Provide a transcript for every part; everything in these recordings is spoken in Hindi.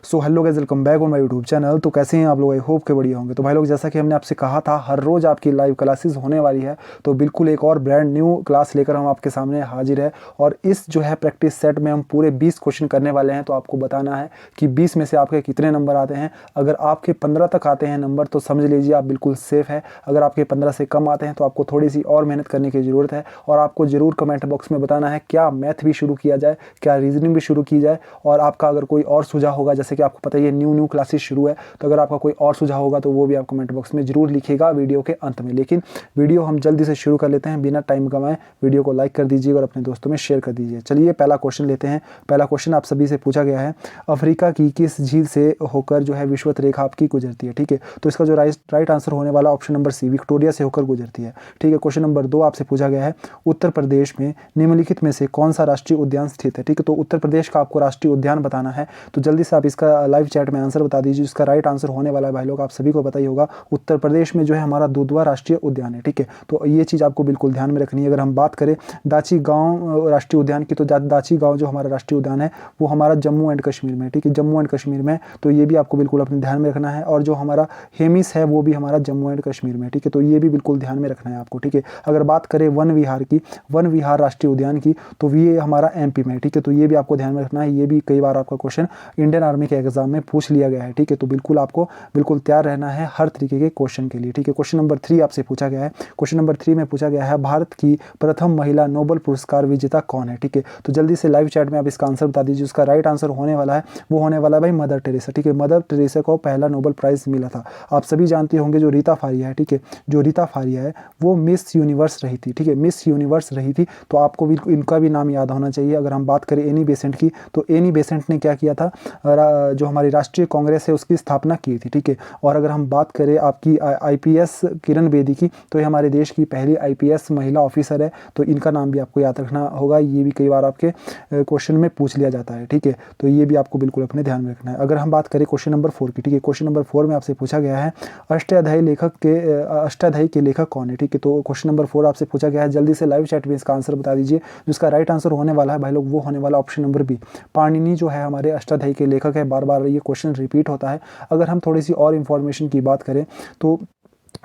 So hello guys, welcome back on my YouTube channel. तो कैसे हैं आप लोग? आई होप के बढ़िया होंगे। तो भाई लोग, जैसा कि हमने आपसे कहा था, हर रोज़ आपकी लाइव क्लासेस होने वाली है। तो बिल्कुल एक और ब्रांड न्यू क्लास लेकर हम आपके सामने हाजिर है। और इस जो है प्रैक्टिस सेट में हम पूरे 20 क्वेश्चन करने वाले हैं। तो आपको बताना है कि 20 में से आपके कितने नंबर आते हैं। अगर आपके 15 तक आते हैं नंबर तो समझ लीजिए आप बिल्कुल सेफ है। अगर आपके 15 से कम आते हैं तो आपको थोड़ी सी और मेहनत करने की ज़रूरत है। और आपको ज़रूर कमेंट बॉक्स में बताना है क्या मैथ भी शुरू किया जाए, क्या रीजनिंग भी शुरू की जाए। और आपका अगर कोई और सुझाव होगा, जैसे कि आपको पता है ये न्यू क्लासेस शुरू है, तो अगर आपका कोई और सुझाव होगा तो वो भी आप कमेंट बॉक्स में जरूर लिखिएगा वीडियो के अंत में। लेकिन वीडियो हम जल्दी से शुरू कर लेते हैं, बिना टाइम गंवाए वीडियो को लाइक कर दीजिए और अपने दोस्तों में शेयर कर दीजिए। चलिए पहला क्वेश्चन लेते हैं। पहला क्वेश्चन आप सभी से पूछा गया है, अफ्रीका की किस झील से होकर जो है विषुवत रेखा आपकी गुजरती है। ठीक है, तो इसका जो राइट आंसर होने वाला ऑप्शन नंबर सी, विक्टोरिया से होकर गुजरती है। ठीक है, क्वेश्चन नंबर 2 आपसे पूछा गया है, उत्तर प्रदेश में निम्नलिखित में से कौन सा राष्ट्रीय उद्यान स्थित है। ठीक है, तो उत्तर प्रदेश का आपको राष्ट्रीय उद्यान बताना है। तो जल्दी से आप इसका लाइव चैट में आंसर बता दीजिए। इसका राइट आंसर होने वाला है भाई लोग, आप सभी को पता ही होगा, उत्तर प्रदेश में जो है हमारा दुधवा राष्ट्रीय उद्यान है। ठीक है, तो ये चीज़ आपको बिल्कुल ध्यान में रखनी है। अगर हम बात करें दाची गांव राष्ट्रीय उद्यान की, तो दाची गांव जो हमारा राष्ट्रीय उद्यान है वो हमारा जम्मू एंड कश्मीर में। ठीक है, जम्मू एंड कश्मीर में, तो ये भी आपको बिल्कुल अपने ध्यान में रखना है। और जो हमारा हेमिस है वो भी हमारा जम्मू एंड कश्मीर में। ठीक है, तो ये भी बिल्कुल ध्यान में रखना है आपको। ठीक है, अगर बात करें वन विहार की, वन विहार राष्ट्रीय उद्यान की, तो ये हमारा एमपी में। ठीक है, तो ये भी आपको ध्यान में रखना है। ये भी कई बार आपका क्वेश्चन इंडियन आर्मी के एग्जाम में पूछ लिया गया है। ठीक है, तो बिल्कुल आपको बिल्कुल तैयार रहना है हर तरीके के क्वेश्चन के लिए। ठीक है, क्वेश्चन नंबर 3 आपसे पूछा गया है। क्वेश्चन नंबर 3 में पूछा गया है, भारत की प्रथम महिला नोबेल पुरस्कार विजेता कौन है। ठीक है, तो जल्दी से लाइव चैट में आप इसका आंसर बता दीजिए। उसका राइट आंसर होने वाला है, वो होने वाला है भाई मदर टेरेसा। ठीक है, मदर टेरेसा को पहला नोबेल प्राइज मिला था। आप सभी जानते होंगे जो रीता फारिया है, ठीक है, जो रीता फारिया है वो मिस यूनिवर्स रही थी। ठीक है, मिस यूनिवर्स रही थी, तो आपको भी इनका भी नाम याद होना चाहिए। अगर हम बात करें एनी बेसेंट की, तो एनी बेसेंट ने क्या किया था, जो हमारी राष्ट्रीय कांग्रेस है उसकी स्थापना की थी। ठीक है, और अगर हम बात करें आपकी आईपीएस किरण बेदी की, तो ये हमारे देश की पहली आईपीएस महिला ऑफिसर है। तो इनका नाम भी आपको याद रखना होगा, ये भी कई बार आपके क्वेश्चन में पूछ लिया जाता है। ठीक है, तो ये भी आपको बिल्कुल अपने ध्यान में रखना है। अगर हम बात करें क्वेश्चन नंबर 4 की, ठीक है, क्वेश्चन नंबर 4 में आपसे पूछा गया है, अष्टाध्यायी के लेखक कौन है। ठीक है, तो क्वेश्चन नंबर 4 आपसे पूछा गया है। जल्दी से लाइव चैट में इसका आंसर बता दीजिए। जिसका राइट आंसर होने वाला है भाई लोग, वो होने वाला ऑप्शन नंबर बी, पाणिनि जो है हमारे अष्टाध्यायी के लेखक है। बार बार ये क्वेश्चन रिपीट होता है। अगर हम थोड़ी सी और इन्फॉर्मेशन की बात करें तो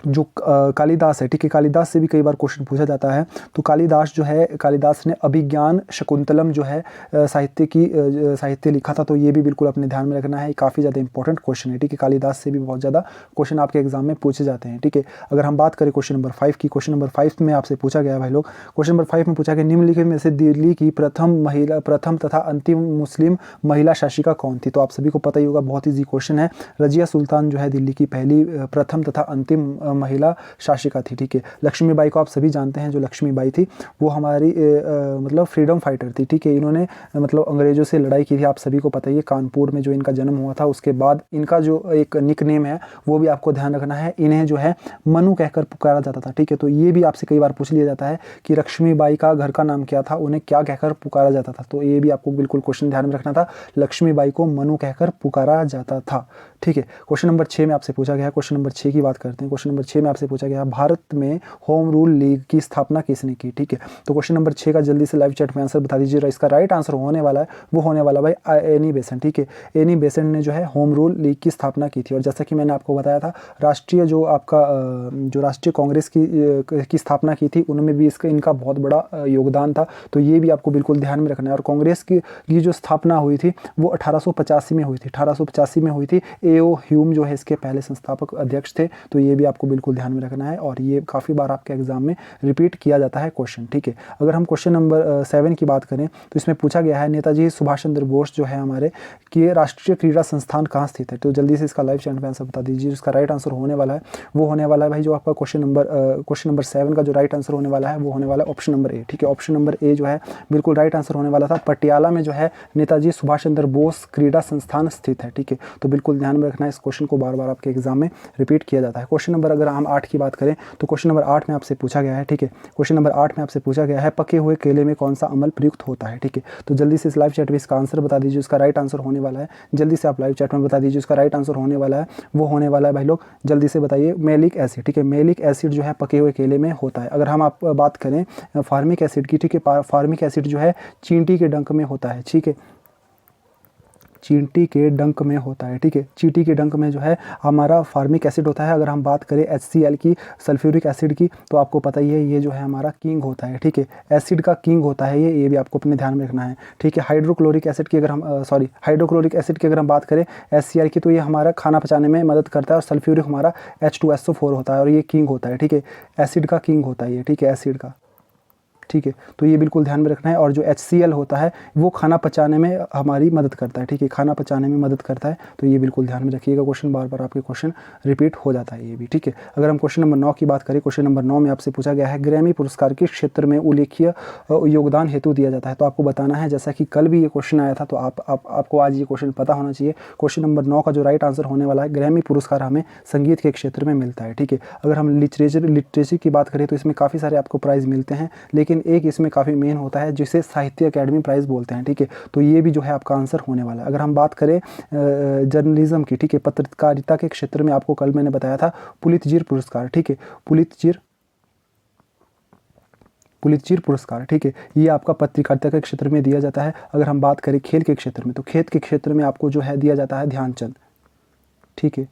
जो कालिदास है, ठीक है, कालिदास से भी कई बार क्वेश्चन पूछा जाता है। तो कालिदास जो है, कालिदास ने अभिज्ञान शकुंतलम जो है साहित्य लिखा था। तो ये भी बिल्कुल अपने ध्यान में रखना है, काफ़ी ज़्यादा इंपॉर्टेंट क्वेश्चन है। ठीक है, कालिदास से भी बहुत ज़्यादा क्वेश्चन आपके एग्जाम में पूछे जाते हैं। ठीक है, अगर हम बात करें क्वेश्चन नंबर 5 की, क्वेश्चन नंबर 5 में आपसे पूछा गया है भाई लोग, क्वेश्चन नंबर 5 में पूछा गया, निम्नलिखित में से दिल्ली की प्रथम तथा अंतिम मुस्लिम महिला शासिका कौन थी। तो आप सभी को पता ही होगा, बहुत ईजी क्वेश्चन है। रजिया सुल्तान जो है दिल्ली की पहली प्रथम तथा अंतिम महिला शासिका थी। ठीक है, लक्ष्मीबाई को आप सभी जानते हैं। जो लक्ष्मीबाई थी वो हमारी मतलब फ्रीडम फाइटर थी। ठीक है, इन्होंने मतलब अंग्रेजों से लड़ाई की थी। आप सभी को पता ही है, कानपुर में जो इनका जन्म हुआ था। उसके बाद इनका जो एक निक नेम है वो भी आपको ध्यान रखना है, इन्हें जो है मनु कहकर पुकारा जाता था। ठीक है, तो ये भी आपसे कई बार पूछ लिया जाता है कि लक्ष्मीबाई का घर का नाम क्या था, उन्हें क्या कहकर पुकारा जाता था। तो ये भी आपको बिल्कुल क्वेश्चन ध्यान में रखना था, लक्ष्मीबाई को मनु कहकर पुकारा जाता था। ठीक है, क्वेश्चन नंबर 6 में आपसे पूछा गया, क्वेश्चन नंबर 6 की बात करते हैं। क्वेश्चन नंबर 6 में आपसे पूछा गया, भारत में होम रूल लीग की स्थापना किसने की। ठीक है, तो क्वेश्चन नंबर 6 का जल्दी से लाइव चैट में आंसर बता दीजिए। इसका राइट आंसर होने वाला है, वो होने वाला भाई एनी बेसेंट। ठीक है, एनी बेसेंट ने जो है होम रूल लीग की स्थापना की थी। और जैसा कि मैंने आपको बताया था, राष्ट्रीय जो आपका जो राष्ट्रीय कांग्रेस की स्थापना की थी, उनमें भी इनका बहुत बड़ा योगदान था। तो ये भी आपको बिल्कुल ध्यान में रखना है। और कांग्रेस की जो स्थापना हुई थी वो 1885 में हुई थी। 1885 में हुई थी। ए.ओ. ह्यूम जो है इसके पहले संस्थापक अध्यक्ष थे। तो ये भी आपको बिल्कुल ध्यान में रखना है, और ये काफ़ी बार आपके एग्जाम में रिपीट किया जाता है क्वेश्चन। ठीक है, अगर हम क्वेश्चन नंबर 7 की बात करें तो इसमें पूछा गया है, नेताजी सुभाष चंद्र बोस जो है हमारे कि राष्ट्रीय क्रीड़ा संस्थान कहाँ स्थित है। तो जल्दी से इसका लाइव चैट में आंसर बता दीजिए। इसका राइट आंसर होने वाला है, वो होने वाला है भाई जो आपका क्वेश्चन नंबर 7 का जो राइट आंसर होने वाला है वो होने वाला है ऑप्शन नंबर ए। ठीक है, ऑप्शन नंबर ए जो है बिल्कुल राइट आंसर होने वाला था। पटियाला में जो है नेताजी सुभाष चंद्र बोस क्रीड़ा संस्थान स्थित है। ठीक है, तो बिल्कुल ध्यान में रखना है, इस क्वेश्चन को बार बार आपके एग्जाम में रिपीट किया जाता है। क्वेश्चन नंबर अगर हम 8 की बात करें तो क्वेश्चन नंबर 8 में आपसे पूछा गया है। ठीक है, क्वेश्चन नंबर 8 में आपसे पूछा गया है, पके हुए केले में कौन सा अमल प्रयुक्त होता है। ठीक है, तो जल्दी से इस लाइव चैट में इसका आंसर बता दीजिए। उसका राइट आंसर होने वाला है, जल्दी से आप लाइव चैट में बता दीजिए। उसका राइट आंसर होने वाला है, वो होने वाला है भाई लोग, जल्दी से बताइए, मेलिक एसिड। ठीक है, मेलिक एसिड जो है पके हुए केले में होता है। अगर हम आप बात करें फार्मिक एसिड की, ठीक है, फार्मिक एसिड जो है चींटी के डंक में होता है। ठीक है, चींटी के डंक में होता है, ठीक है। चींटी के डंक में जो है हमारा फार्मिक एसिड होता है। अगर हम बात करें HCl की, सल्फ्यूरिक एसिड की, तो आपको पता ही है ये जो है हमारा किंग होता है, ठीक है। एसिड का किंग होता है ये भी आपको अपने ध्यान में रखना है, ठीक है। हाइड्रोक्लोरिक एसिड की अगर हम हाइड्रोक्लोरिक एसिड की अगर हम बात करें HCl की, तो ये हमारा खाना पचाने में मदद करता है। और सल्फ्यूरिक हमारा H2SO4 होता है और ये किंग होता है, ठीक है। एसिड का किंग होता है ये, ठीक है, एसिड का, ठीक है। तो ये बिल्कुल ध्यान में रखना है। और जो HCl होता है वो खाना पचाने में हमारी मदद करता है, ठीक है, खाना पचाने में मदद करता है। तो ये बिल्कुल ध्यान में रखिएगा, क्वेश्चन बार बार आपके क्वेश्चन रिपीट हो जाता है ये भी, ठीक है। अगर हम क्वेश्चन नंबर 9 की बात करें, क्वेश्चन नंबर 9 में आपसे पूछा गया है ग्रैमी पुरस्कार किस क्षेत्र में उल्लेखनीय योगदान हेतु दिया जाता है। तो आपको बताना है, जैसा कि कल भी ये क्वेश्चन आया था, तो आपको आज ये क्वेश्चन पता होना चाहिए। क्वेश्चन नंबर 9 का जो राइट आंसर होने वाला है, ग्रैमी पुरस्कार हमें संगीत के क्षेत्र में मिलता है, ठीक है। अगर हम लिटरेचर की बात करें तो इसमें काफ़ी सारे आपको प्राइज़ मिलते हैं, लेकिन एक इसमें काफ़ी मेन होता है जिसे साहित्य अकेडमी प्राइज़ बोलते हैं, ठीक है। तो ये भी जो है आपका आंसर होने वाला है। अगर हम बात करें जर्नलिज्म की, ठीक है, पत्रकारिता के क्षेत्र में, आपको कल मैंने बताया था पुलित्ज़र पुरस्कार, ठीक है, पुलित्ज़र पुरस्कार, ठीक है, ये आपका पत्रकारिता के क्षेत्र में दिया जाता है। अगर हम बात करें खेल के क्षेत्र में, तो खेल के क्षेत्र में आपको जो है दिया जाता है ध्यानचंद, ठीक है,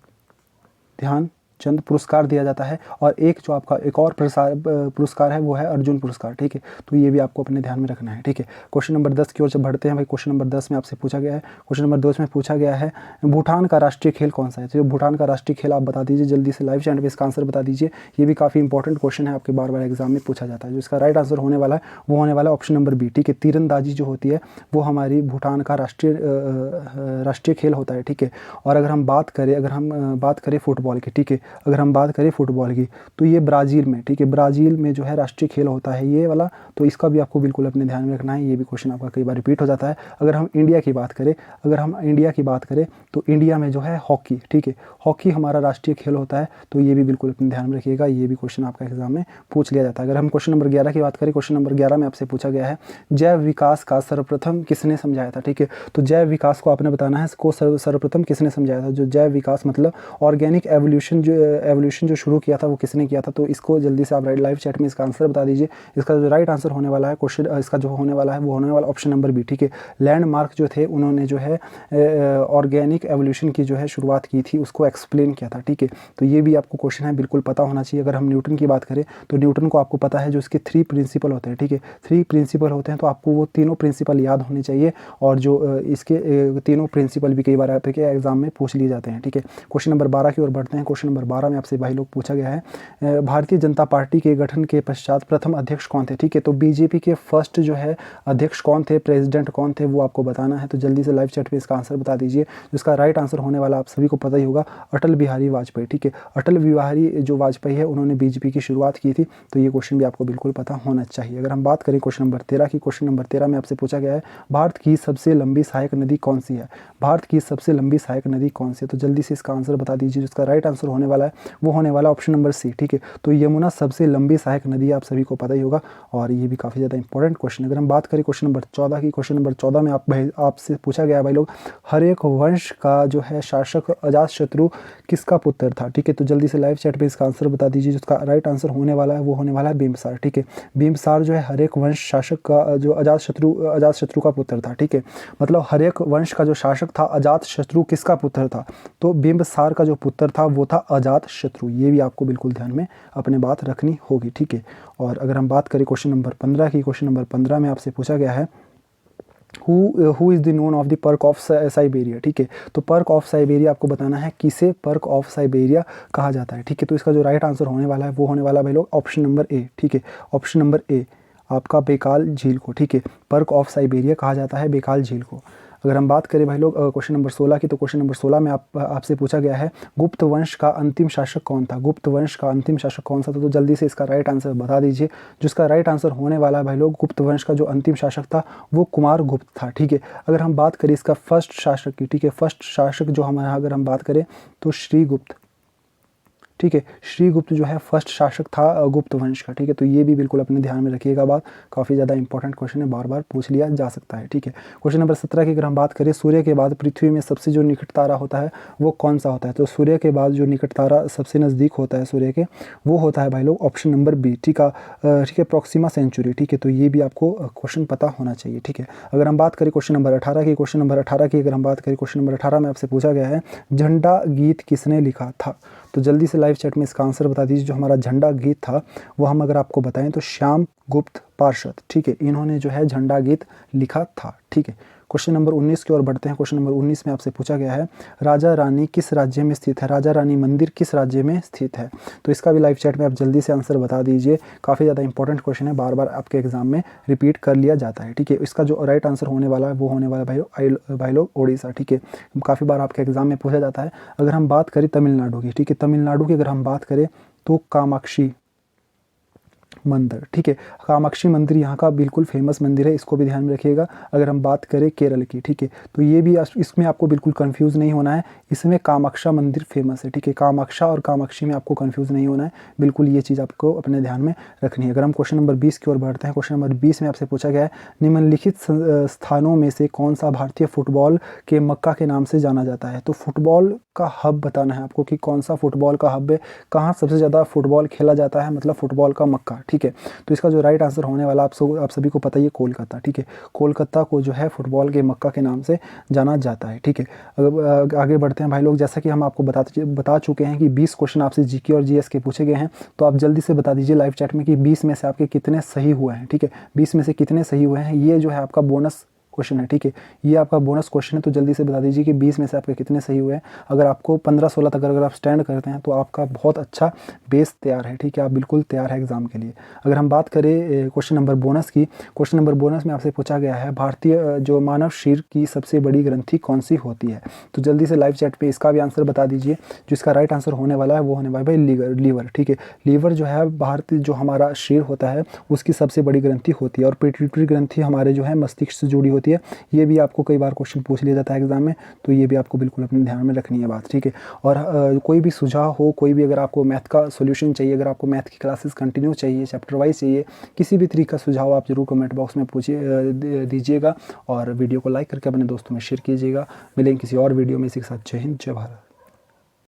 ध्यानचंद पुरस्कार दिया जाता है। और एक जो आपका एक और पुरस्कार है वो है अर्जुन पुरस्कार, ठीक है। तो ये भी आपको अपने ध्यान में रखना है, ठीक है। क्वेश्चन नंबर 10 की ओर से बढ़ते हैं भाई। क्वेश्चन नंबर 10 में आपसे पूछा गया है, क्वेश्चन नंबर 10 में पूछा गया है भूटान का राष्ट्रीय खेल कौन सा है। तो भूटान का राष्ट्रीय खेल आप बता दीजिए जल्दी से, लाइव चैट पे इसका आंसर बता दीजिए। ये भी काफ़ी इंपॉर्टेंट क्वेश्चन है, आपके बार बार एग्जाम में पूछा जाता है। जो इसका राइट आंसर होने वाला है वो होने वाला है ऑप्शन नंबर बी, ठीक है। तीरंदाजी जो होती है वो हमारी भूटान का राष्ट्रीय खेल होता है, ठीक है। और अगर हम बात करें फुटबॉल की, ठीक है, अगर हम बात करें फुटबॉल की, तो ये ब्राज़ील में, ठीक है, ब्राज़ील में जो है राष्ट्रीय खेल होता है ये वाला। तो इसका भी आपको बिल्कुल अपने ध्यान में रखना है, ये भी क्वेश्चन आपका कई बार रिपीट हो जाता है। अगर हम इंडिया की बात करें तो इंडिया में जो है हॉकी, ठीक है, हॉकी हमारा राष्ट्रीय खेल होता है। तो ये भी बिल्कुल अपने ध्यान में रखिएगा, ये भी क्वेश्चन आपका एग्जाम में पूछ लिया जाता है। अगर हम क्वेश्चन नंबर 11 की बात करें, क्वेश्चन नंबर 11 में आपसे पूछा गया है जैव विकास का सर्वप्रथम किसने समझाया था, ठीक है। तो जैव विकास को आपने बताना है, इसको सर्वप्रथम किसने समझाया था। जो जैव विकास मतलब ऑर्गेनिक एवोल्यूशन जो शुरू किया था वो किसने किया था। तो इसको जल्दी से आप लाइव चैट में इसका आंसर बता दीजिए। इसका जो राइट आंसर होने वाला है क्वेश्चन, इसका जो होने वाला है वो होने वाला ऑप्शन नंबर बी, ठीक है। लैंडमार्क जो थे उन्होंने जो है ऑर्गेनिक एवोल्यूशन की जो है शुरुआत की थी, उसको एक्सप्लेन किया था, ठीक है। तो ये भी आपको क्वेश्चन है, बिल्कुल पता होना चाहिए। अगर हम न्यूटन की बात करें तो न्यूटन को आपको पता है जो इसके 3 प्रिंसिपल होते हैं, ठीक है, 3 प्रिंसिपल होते हैं। तो आपको वो तीनों प्रिंसिपल याद होने चाहिए। और जो इसके तीनों प्रिंसिपल भी कई बार आपके एग्जाम में पूछ लिए जाते हैं, ठीक है। क्वेश्चन नंबर 12 की ओर बढ़ते हैं। क्वेश्चन नंबर 12 में आपसे भाई लोग पूछा गया है भारतीय जनता पार्टी के गठन के पश्चात प्रथम अध्यक्ष कौन थे, ठीक है। तो बीजेपी के फर्स्ट जो है अध्यक्ष कौन थे, प्रेसिडेंट कौन थे, वो आपको बताना है। तो जल्दी से लाइव चैट पे इसका आंसर बता दीजिए। जिसका राइट आंसर होने वाला आप सभी को पता ही होगा, अटल बिहारी वाजपेयी, ठीक है। अटल बिहारी जो वाजपेयी है उन्होंने बीजेपी की शुरुआत की थी। तो ये क्वेश्चन भी आपको बिल्कुल पता होना चाहिए। अगर हम बात करें क्वेश्चन नंबर 13 की, क्वेश्चन नंबर 13 में आपसे पूछा गया है भारत की सबसे लंबी सहायक नदी कौन सी है। भारत की सबसे लंबी सहायक नदी कौन सी है। तो जल्दी से इसका आंसर बता दीजिए। जिसका राइट आंसर होने वाला है वो होने वाला ऑप्शन नंबर सी, ठीक है। तो यमुना सबसे लंबी सहायक नदी आप सभी को पता ही होगा और ये भी काफ़ी ज़्यादा इंपॉर्टेंट क्वेश्चन है। अगर हम बात करें क्वेश्चन नंबर 14 की, क्वेश्चन नंबर 14 में आपसे पूछा गया भाई लोग हरेक वंश का जो है शासक अजातशत्रु किसका पुत्र था, ठीक है। तो जल्दी से लाइव चैट पे इसका आंसर बता दीजिए। जिसका राइट आंसर होने वाला है वो होने वाला है बिंबिसार, ठीक है। बिंबिसार जो है हरेक वंश शासक का जो अजातशत्रु का पुत्र था, ठीक है। मतलब हरेक वंश का जो शासक था अजातशत्रु किसका पुत्र था। तो बिंबिसार का जो पुत्र था वो था अजातशत्रु। ये भी आपको बिल्कुल ध्यान में अपने बात रखनी होगी, ठीक है। और अगर हम बात करें क्वेश्चन नंबर 15 की, क्वेश्चन नंबर 15 में आपसे पूछा गया है who is the known of the perk of Siberia, ठीक है। तो पर्क ऑफ साइबेरिया आपको बताना है किसे पर्क ऑफ साइबेरिया कहा जाता है, ठीक है। तो इसका जो राइट आंसर होने वाला है वो होने वाला भाई लोग ऑप्शन नंबर ए, ठीक है। ऑप्शन नंबर ए आपका बेकाल झील को, ठीक है। पर्क ऑफ साइबेरिया कहा जाता है बेकाल झील को। अगर हम बात करें भाई लोग क्वेश्चन नंबर 16 की, तो क्वेश्चन नंबर 16 में आपसे पूछा गया है गुप्त वंश का अंतिम शासक कौन था। गुप्त वंश का अंतिम शासक कौन सा था। तो जल्दी से इसका राइट आंसर बता दीजिए। जिसका राइट आंसर होने वाला है भाई लोग गुप्त वंश का जो अंतिम शासक था वो कुमार गुप्त था, ठीक है। अगर हम बात करें इसका फर्स्ट शासक की, ठीक है, फर्स्ट शासक जो हमारा अगर हम बात करें तो श्रीगुप्त, ठीक है। श्रीगुप्त जो है फर्स्ट शासक था गुप्त वंश का, ठीक है। तो ये भी बिल्कुल अपने ध्यान में रखिएगा बात, काफ़ी ज़्यादा इंपॉर्टेंट क्वेश्चन है, बार बार पूछ लिया जा सकता है, ठीक है। क्वेश्चन नंबर 17 की अगर हम बात करें, सूर्य के बाद पृथ्वी में सबसे जो निकट तारा होता है वो कौन सा होता है? तो सूर्य के बाद जो निकट तारा सबसे नज़दीक होता है सूर्य के, वो होता है भाई लोग ऑप्शन नंबर बी, ठीक है, प्रॉक्सिमा सेंचुरी, ठीक है। तो ये भी आपको क्वेश्चन पता होना चाहिए, ठीक है। अगर हम बात करें क्वेश्चन नंबर 18 की, क्वेश्चन नंबर 18 की अगर हम बात करें, क्वेश्चन नंबर 18 में आपसे पूछा गया है झंडा गीत किसने लिखा था? तो जल्दी से लाइव चैट में इसका आंसर बता दीजिए। जो हमारा झंडा गीत था वो हम अगर आपको बताएं तो श्याम गुप्त पार्षद, ठीक है, इन्होंने जो है झंडा गीत लिखा था, ठीक है। क्वेश्चन नंबर 19 की ओर बढ़ते हैं। क्वेश्चन नंबर 19 में आपसे पूछा गया है राजा रानी किस राज्य में स्थित है? राजा रानी मंदिर किस राज्य में स्थित है? तो इसका भी लाइव चैट में आप जल्दी से आंसर बता दीजिए। काफ़ी ज़्यादा इंपॉर्टेंट क्वेश्चन है, बार बार आपके एग्जाम में रिपीट कर लिया जाता है, ठीक है। इसका जो राइट आंसर होने वाला है वो होने वाला है भाई लोग ओडिशा, ठीक है। काफ़ी बार आपके एग्जाम में पूछा जाता है। अगर हम बात करें तमिलनाडु की, ठीक है, तमिलनाडु की अगर हम बात करें तो कामाक्षी मंदिर, ठीक है, कामाक्षी मंदिर यहाँ का बिल्कुल फेमस मंदिर है, इसको भी ध्यान में रखिएगा। अगर हम बात करें केरल की, ठीक है, तो ये भी इसमें आपको बिल्कुल कंफ्यूज नहीं होना है, इसमें कामाक्षा मंदिर फेमस है, ठीक है। कामाक्षा और कामाक्षी में आपको कंफ्यूज नहीं होना है, बिल्कुल ये चीज़ आपको अपने ध्यान में रखनी है। अगर हम क्वेश्चन नंबर 20 की ओर बढ़ते हैं, क्वेश्चन नंबर 20 में आपसे पूछा गया है निम्नलिखित स्थानों में से कौन सा भारतीय फुटबॉल के मक्का के नाम से जाना जाता है? तो फुटबॉल का हब बताना है आपको कि कौन सा फुटबॉल का हब है, कहाँ सबसे ज़्यादा फुटबॉल खेला जाता है, मतलब फुटबॉल का मक्का, ठीक है। तो इसका जो राइट आंसर होने वाला आप सभी को पता ही है कोलकाता, ठीक है। कोलकाता को जो है फुटबॉल के मक्का के नाम से जाना जाता है, ठीक है। आगे बढ़ते हैं भाई लोग, जैसा कि हम आपको बता चुके हैं कि 20 क्वेश्चन आपसे जीके और जीएस के पूछे गए हैं, तो आप जल्दी से बता दीजिए लाइव चैट में कि 20 में से आपके कितने सही हुए हैं, ठीक है। 20 में से कितने सही हुए हैं, ये जो है आपका बोनस क्वेश्चन है, ठीक है, ये आपका बोनस क्वेश्चन है। तो जल्दी से बता दीजिए कि 20 में से आपके कितने सही हुए हैं। अगर आपको 15-16 तक अगर आप स्टैंड करते हैं तो आपका बहुत अच्छा बेस तैयार है, ठीक है, आप बिल्कुल तैयार है एग्जाम के लिए। अगर हम बात करें क्वेश्चन नंबर बोनस की, क्वेश्चन नंबर बोनस में आपसे पूछा गया है भारतीय जो मानव शरीर की सबसे बड़ी ग्रंथि कौन सी होती है? तो जल्दी से लाइव चैट पे इसका भी आंसर बता दीजिए। जिसका राइट आंसर होने वाला है वो होने वाला है लीवर, ठीक है। लीवर जो है भारतीय जो हमारा शरीर होता है उसकी सबसे बड़ी ग्रंथि होती है, और पिट्यूटरी ग्रंथि हमारे जो है मस्तिष्क से जुड़ी होती है। ये भी आपको कई बार क्वेश्चन पूछ लिया जाता है एग्जाम में, तो ये भी आपको बिल्कुल अपने ध्यान में रखनी है बात, ठीक है। और कोई भी सुझाव हो, कोई भी अगर आपको मैथ का सोल्यूशन चाहिए, अगर आपको मैथ की क्लासेस कंटिन्यू चाहिए, चैप्टर वाइज चाहिए, किसी भी तरीके का सुझाव आप जरूर कमेंट बॉक्स में पूछिए दीजिएगा, और वीडियो को लाइक करके अपने दोस्तों में शेयर कीजिएगा। मिलेंगे किसी और वीडियो में, इसी के साथ जय हिंद जय भारत।